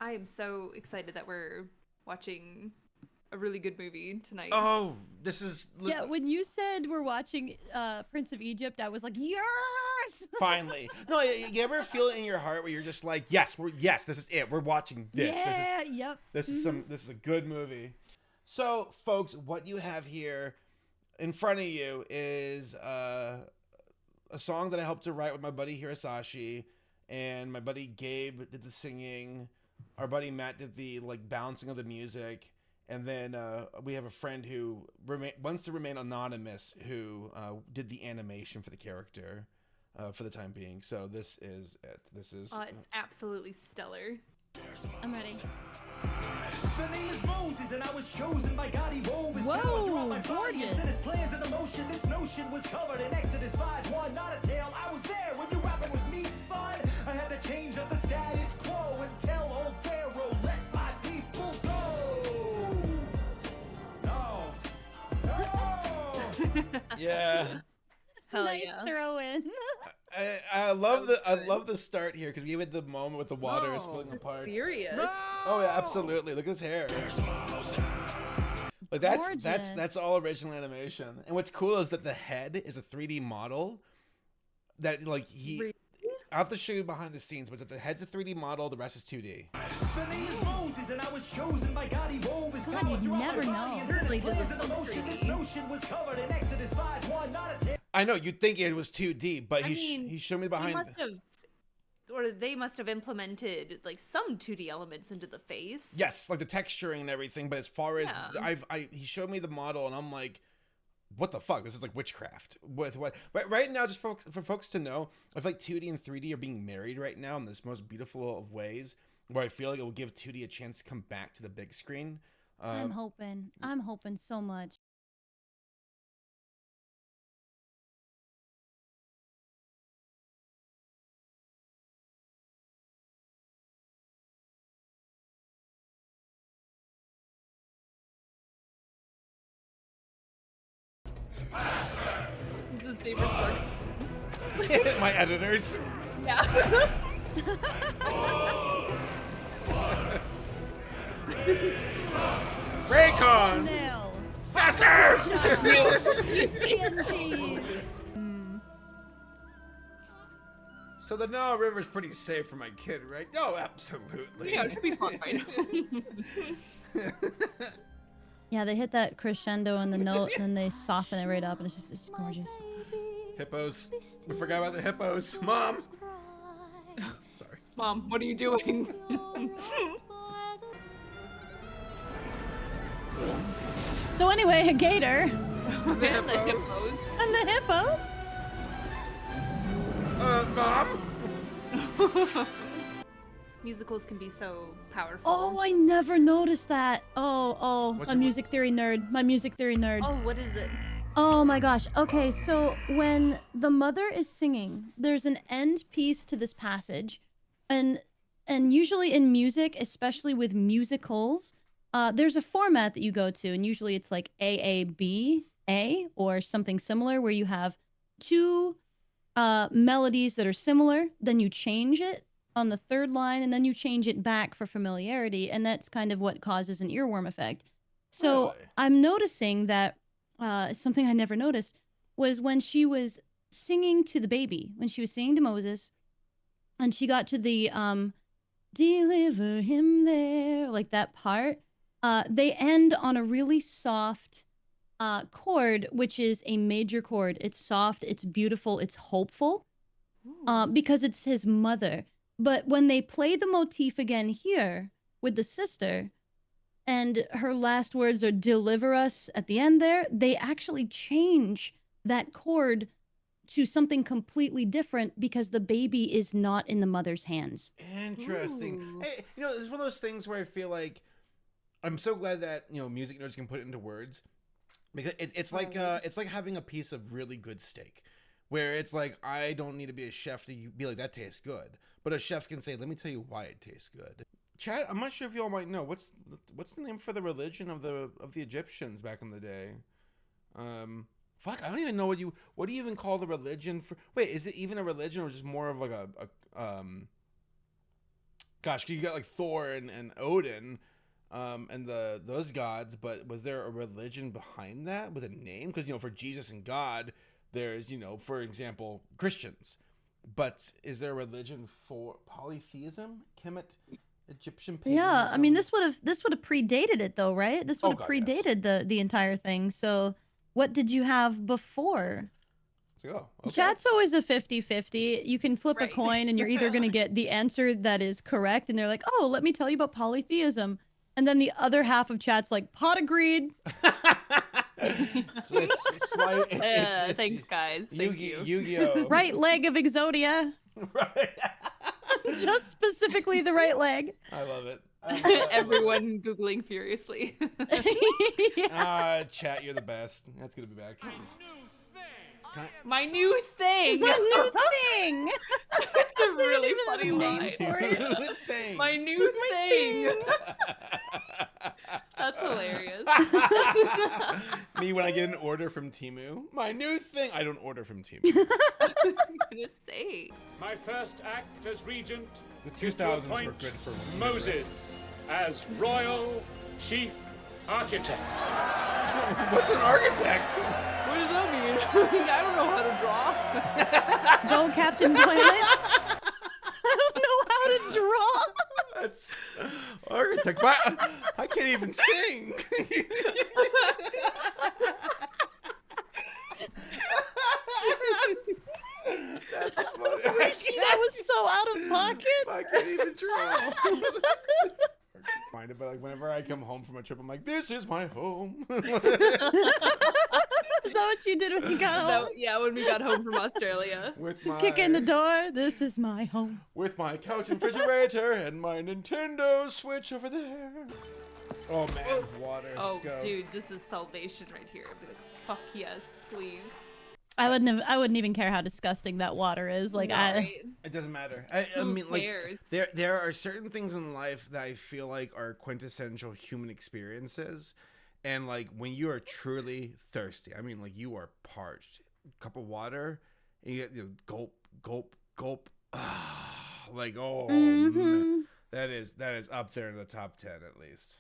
I am so excited that we're watching a really good movie tonight. Oh, this is Yeah, when you said we're watching Prince of Egypt, I was like, yes! finally. No, you ever feel it in your heart where you're just like, yes, this is it. We're watching this. Yeah, yep. This is this is a good movie. So, folks, what you have here in front of you is a song that I helped to write with my buddy Hirasashi, and my buddy Gabe did the singing. Our buddy Matt did the bouncing of the music. And then we have a friend who wants to remain anonymous, who did the animation for the character for the time being. So this is it. This is. It's absolutely stellar. I'm ready. The name is Moses, and I was chosen by God. He wove his Whoa, powers throughout my body gorgeous. and set his plans in motion. This notion was covered in Exodus 5:1. Not a tale. I was there when you rapping with me, son. I had to change up the status quo and tell old Pharaoh, let my people go. Yeah. Hell Nice yeah. throw in. I love That was I good. love the start here because we had the moment with the water splitting apart. Serious. Oh yeah, absolutely. Look at his hair. Like that's Gorgeous. all original animation. And what's cool is that the head is a 3D model. That Really? I have to show you behind the scenes, but the head's a 3D model, the rest is 2D. The name is Moses, and I was chosen by God. He wove his God, powers you'd throughout never my body know. and set his Really plans doesn't in look motion. This 3D. notion was covered in Exodus 5:1. Not a tale. I know you'd think it was 2D, but I he mean, he showed me He behind. must have, or they must have implemented some 2D elements into the face. Yes, like the texturing and everything. But as far as Yeah. he showed me the model, and I'm like, what the fuck? This is like witchcraft. With what? Right now, just for folks to know, I feel like 2D and 3D are being married right now in this most beautiful of ways, where I feel like it will give 2D a chance to come back to the big screen. I'm hoping so much. This is David Sparks. My editors. Yeah. Raycon, Nail. faster! And cheese. So the Nile River's pretty safe for my kid, right? No, absolutely. Yeah, it should be fine. Yeah, they hit that crescendo in the note and then they soften it right up, and it's gorgeous. Hippos. We forgot about the hippos. Mom! Sorry. Mom, what are you doing? So anyway, a gator And the hippos. and the hippos. Mom? Musicals can be so powerful. Oh, I never noticed that. Oh, What's a your- music theory nerd. My music theory nerd. Oh, what is it? Oh my gosh. Okay, so when the mother is singing, there's an end piece to this passage, and usually in music, especially with musicals, there's a format that you go to, and usually it's like AABA or something similar, where you have two melodies that are similar, then you change it on the third line, and then you change it back for familiarity, and that's kind of what causes an earworm effect. So Really? I'm noticing that something I never noticed was when she was singing to the baby, when she was singing to Moses, and she got to the deliver him there, like that part, they end on a really soft chord, which is a major chord. It's soft, it's beautiful, it's hopeful, because it's his mother. But when they play the motif again here with the sister, and her last words are deliver us at the end there, they actually change that chord to something completely different because the baby is not in the mother's hands. Interesting. Ooh. Hey, this is one of those things where I feel like I'm so glad that music nerds can put it into words, because it's like having a piece of really good steak, where it's like I don't need to be a chef to be like that tastes good, but a chef can say, let me tell you why it tastes good. Chat, I'm not sure if you all might know what's the name for the religion of the Egyptians back in the day. Fuck, I don't even know what do you even call the religion for? Wait, is it even a religion or just more of like a gosh, you got like Thor and Odin, and those gods, but was there a religion behind that with a name? Because for Jesus and God, there's for example Christians, but is there a religion for polytheism? Kemet, Egyptian paganism? Yeah, I mean, this would have predated it though, right? This would have God, yes. predated the entire thing. So, what did you have before? Oh, okay. Chat's always a 50-50. You can flip a Right. coin and you're either going to get the answer that is correct and they're like, "Oh, let me tell you about polytheism." And then the other half of chat's like, "Pot agreed." It's slight. It's Thanks, guys. Thank you. Yu-Gi-Oh. Right leg of Exodia. Right. Just specifically the right leg. I love it. Everyone Googling furiously. Yeah. Chat, you're the best. That's gonna be back. My new thing. My new thing. It's a really even have funny a name line. for it. Thing. My new thing. thing. That's hilarious. Me when I get an order from Temu. My new thing. I don't order from Temu. I'm gonna say. My first act as regent The is to 2000s were appoint good for women. Moses as royal chief architect. What's an architect? What does that mean? I don't know how to draw. Go Captain Planet. I don't know how to draw. That's architect. But I can't even sing. That's funny. Richie, that was so out of pocket. I can't even draw. Find it, but like whenever I come home from a trip, I'm like, "This is my home." Is that what you did when you got home? Yeah, when we got home from Australia. With my Kick in the door. This is my home. with my couch and refrigerator and my Nintendo Switch over there. Oh man, water. Oh, Let's go. dude, this is salvation right here. I'd be like, fuck yes, please. I wouldn't even care how disgusting that water is. Like Right? It doesn't matter. I Who mean, like cares? there are certain things in life that I feel like are quintessential human experiences, and like when you are truly thirsty, I mean, like you are parched, cup of water, and you get gulp, gulp, gulp. Like man, that is up there in the top 10 at least.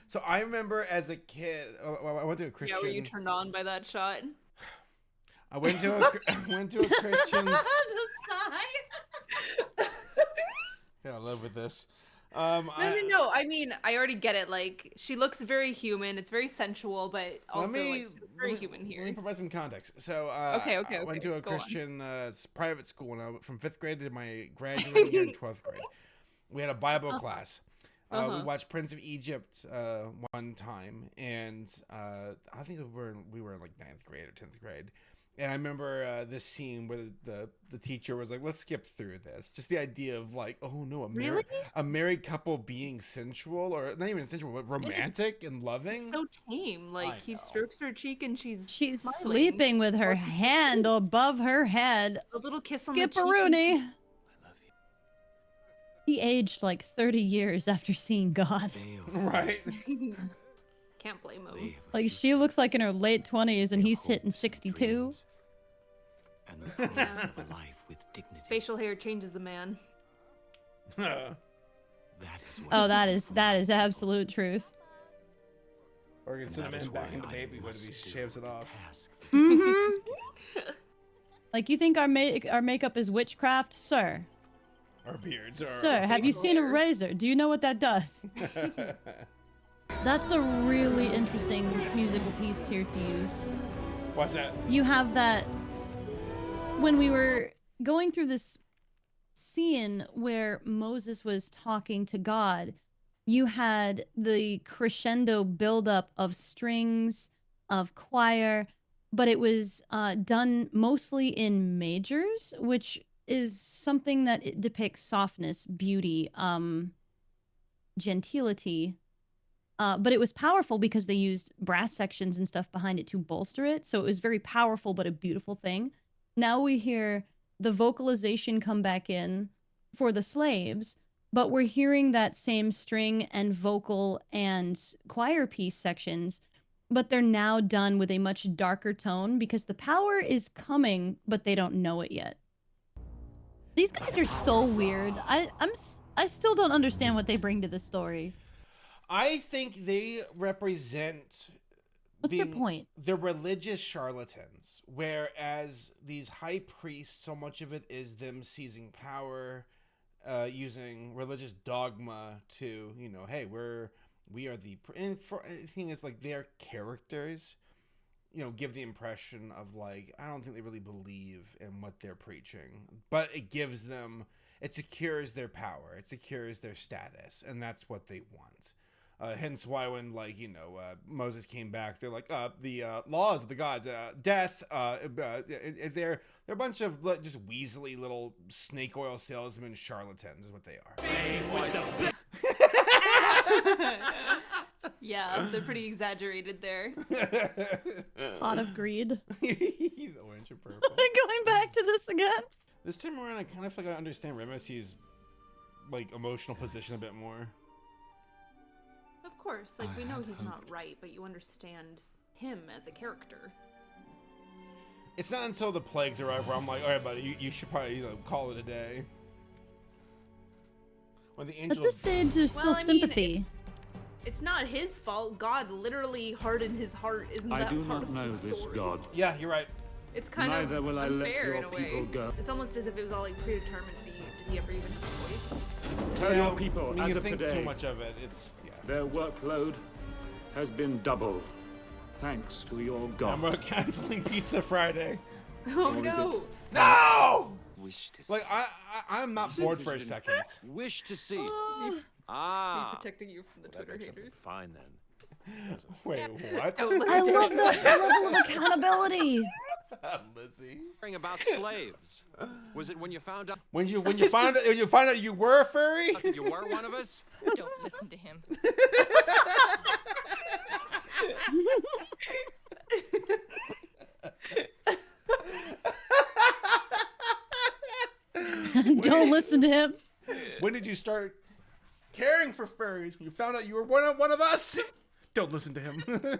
So I remember as a kid, I went to a Christian. Yeah, were you turned on by that shot? I went to a Christian. the sigh. Yeah, I love with this. No. I mean, I already get it. Like, she looks very human. It's very sensual, but also like, very human here. Let me provide some context. So, Okay. I went to a Go on. Christian private school when from 5th grade to my graduating year in 12th grade. We had a Bible class. We watched Prince of Egypt one time, and I think we were in like 9th grade or 10th grade. And I remember this scene where the teacher was like, "Let's skip through this." Just the idea of like, oh no, a married couple being sensual, or not even sensual, but romantic and loving. It's so tame. Like, he know. strokes her cheek and she's smiling. sleeping with her hand above her head. A little kiss on the cheek. Skipperoonie. He aged like 30 years after seeing God. Right. Can't blame him. Like, she looks like in her late 20s and he's hitting 62. And the promise of a life with dignity. Facial hair changes the man. That is what Oh, that is absolute truth. Or you can send that him is in back why into I babyhood must if he do shaves it the off. task that Mm-hmm. Like, you think our makeup is witchcraft? Sir, Our beards are. sir, have you seen a razor? Do you know what that does? That's a really interesting musical piece here to use. What's that? You have that when we were going through this scene where Moses was talking to God, you had the crescendo buildup of strings, of choir, but it was done mostly in majors, which is something that it depicts softness, beauty, gentility. But it was powerful because they used brass sections and stuff behind it to bolster it. So it was very powerful, but a beautiful thing. Now we hear the vocalization come back in for the slaves, but we're hearing that same string and vocal and choir piece sections, but they're now done with a much darker tone because the power is coming, but they don't know it yet. These guys are so weird. I still don't understand what they bring to the story. I think they represent What's their point? The religious charlatans, whereas these high priests, so much of it is them seizing power, using religious dogma to, you know, hey, we are the, and for the thing is, like, their characters, you know, give the impression of, like, I don't think they really believe in what they're preaching, but it gives them, it secures their power, it secures their status, and that's what they want. Hence why when, like, you know, Moses came back, they're like, the laws of the gods, death, they're a bunch of just weaselly little snake oil salesmen charlatans is what they are. Yeah, they're pretty exaggerated there. Pot of greed. The orange and purple. Going back to this again. This time around, I kind of feel like I understand Ramesses' like emotional position a bit more. Of course, like, we know he's not right, but you understand him as a character. It's not until the plagues arrive where I'm like, all right, buddy, you should probably, you know, call it a day. When the angel At this stage, there's still sympathy. It's not his fault. God literally hardened his heart. Isn't that I do part not of know the this story? God. Yeah, you're right. It's kind Neither of will I let unfair your in a way. people go. It's almost as if it was all like predetermined. Did he ever even have a voice? Tell your people, when as you of think today, too much of it, it's their workload has been doubled, thanks to your God. I'm canceling Pizza Friday. Oh Or is no! No! Wish to Like I'm not bored for a second. wish to see. Me Ah. protecting you from the Twitter haters. Fine then. Wait, what? Oh, I listen to love it. the level of accountability. Lizzie. Hearing about slaves. Was it when you found out When you find out you were a furry? that you were one of us? Don't listen to him. Don't listen to him. When did you start caring for furries? When you found out you were one of us? Don't listen to him. No,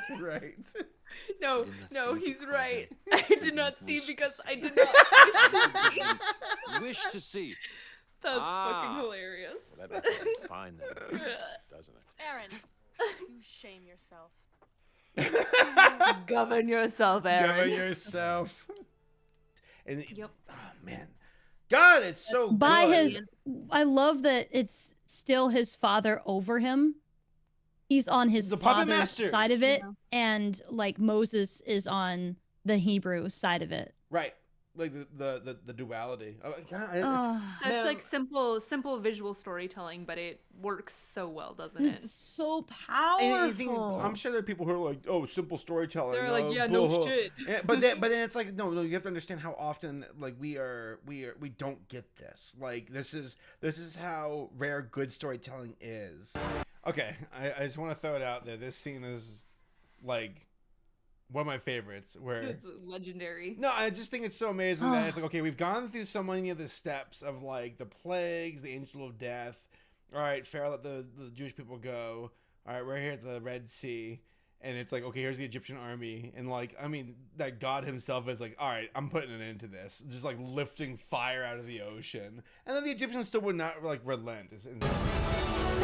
he's right. No, did not no, see he's because right. I I did not see wish because to I see. did not wish to see. Wish to see. That's Ah. fucking hilarious. Well, that makes it fine then, doesn't it? Aaron, you shame yourself. Govern yourself, Aaron. Govern yourself. And Yep. oh man, God, it's so By good. his, I love that it's still his father over him. He's on his The puppet father's masters. side of it, Yeah. and like Moses is on the Hebrew side of it. Right, like the duality. Oh, God, Oh, Such Man. like simple visual storytelling, but it works so well, doesn't it? it's so and you think, powerful. I'm sure there are people who are like, oh, simple storytelling. They're like, yeah, no blah, blah. shit. Yeah, but then it's like, no, you have to understand how often like we don't get this. Like this is how rare good storytelling is. Okay, I just want to throw it out there. This scene is like one of my favorites. Where It's legendary. no, I just think it's so amazing that it's like, okay, we've gone through so many of the steps of like the plagues, the angel of death. All right, Pharaoh let the Jewish people go. All right, we're here at the Red Sea. And it's like, okay, here's the Egyptian army. And like, I mean, that God himself is like, all right, I'm putting an end to this. Just like lifting fire out of the ocean. And then the Egyptians still would not like relent.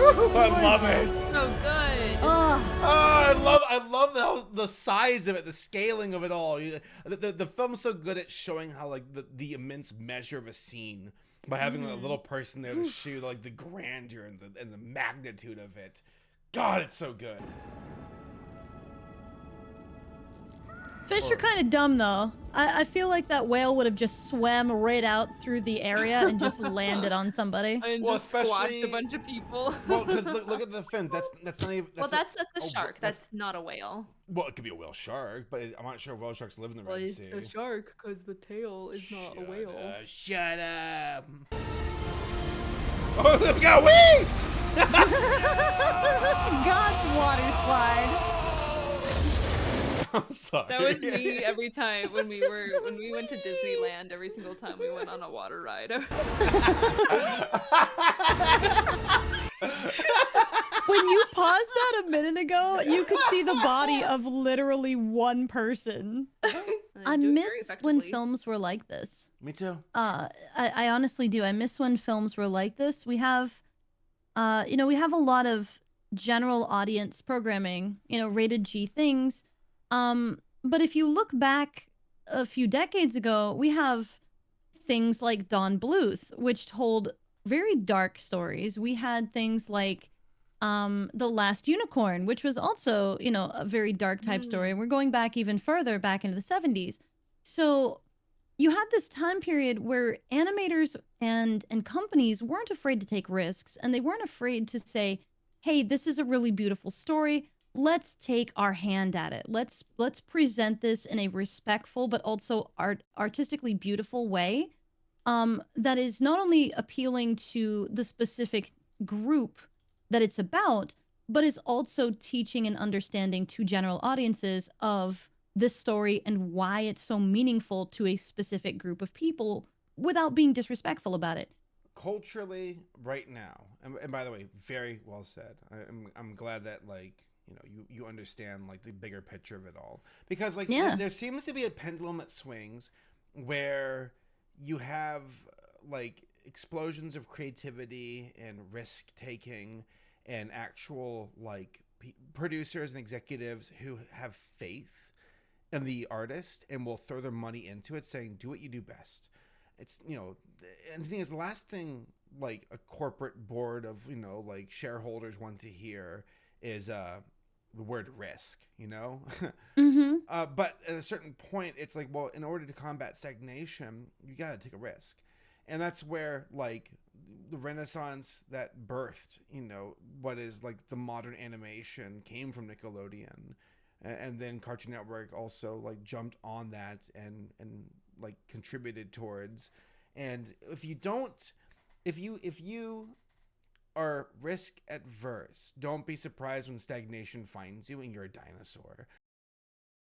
I love it. So good. Oh, Oh, I love the size of it, the scaling of it all. The film's so good at showing how like the immense measure of a scene by having a little person there to shoot like the grandeur and the magnitude of it. God, it's so good. fish are kind of dumb though. I feel like that whale would have just swam right out through the area and just landed on somebody. And Well, just squashed especially- a bunch of people. Well, because look at the fins. That's not even. Well, that's a oh, shark. That's not a whale. Well, it could be a whale shark, but I'm not sure whale sharks live in the Well, Red it's Sea. a shark because the tail is not a whale. Shut up. Oh, there we go. Whee! God's water slide. I'm sorry. That was me every time when we went to Disneyland. Every single time we went on a water ride. When you paused that a minute ago, you could see the body of literally one person. And they I do it very miss when effectively. films were like this. Me too. I honestly do. I miss when films were like this. We have, we have a lot of general audience programming, rated G things. But if you look back a few decades ago, we have things like Don Bluth, which told very dark stories. We had things like The Last Unicorn, which was also, a very dark type story. And we're going back even further back into the 70s. So you had this time period where animators and companies weren't afraid to take risks, and they weren't afraid to say, hey, this is a really beautiful story. Let's take our hand at it. Let's present this in a respectful but also artistically beautiful way, that is not only appealing to the specific group that it's about, but is also teaching and understanding to general audiences of this story and why it's so meaningful to a specific group of people without being disrespectful about it. Culturally, right now, and by the way, very well said. I'm glad that you understand like the bigger picture of it all, because there seems to be a pendulum that swings where you have like explosions of creativity and risk taking and actual like producers and executives who have faith in the artist and will throw their money into it, saying do what you do best. It's and the thing is, the last thing like a corporate board of like shareholders want to hear is the word risk, Mm-hmm. but at a certain point it's like, well, in order to combat stagnation you got to take a risk. And that's where like the renaissance that birthed what is like the modern animation came from Nickelodeon, and then Cartoon Network also like jumped on that and like contributed towards. And if you are risk adverse, don't be surprised when stagnation finds you and you're a dinosaur.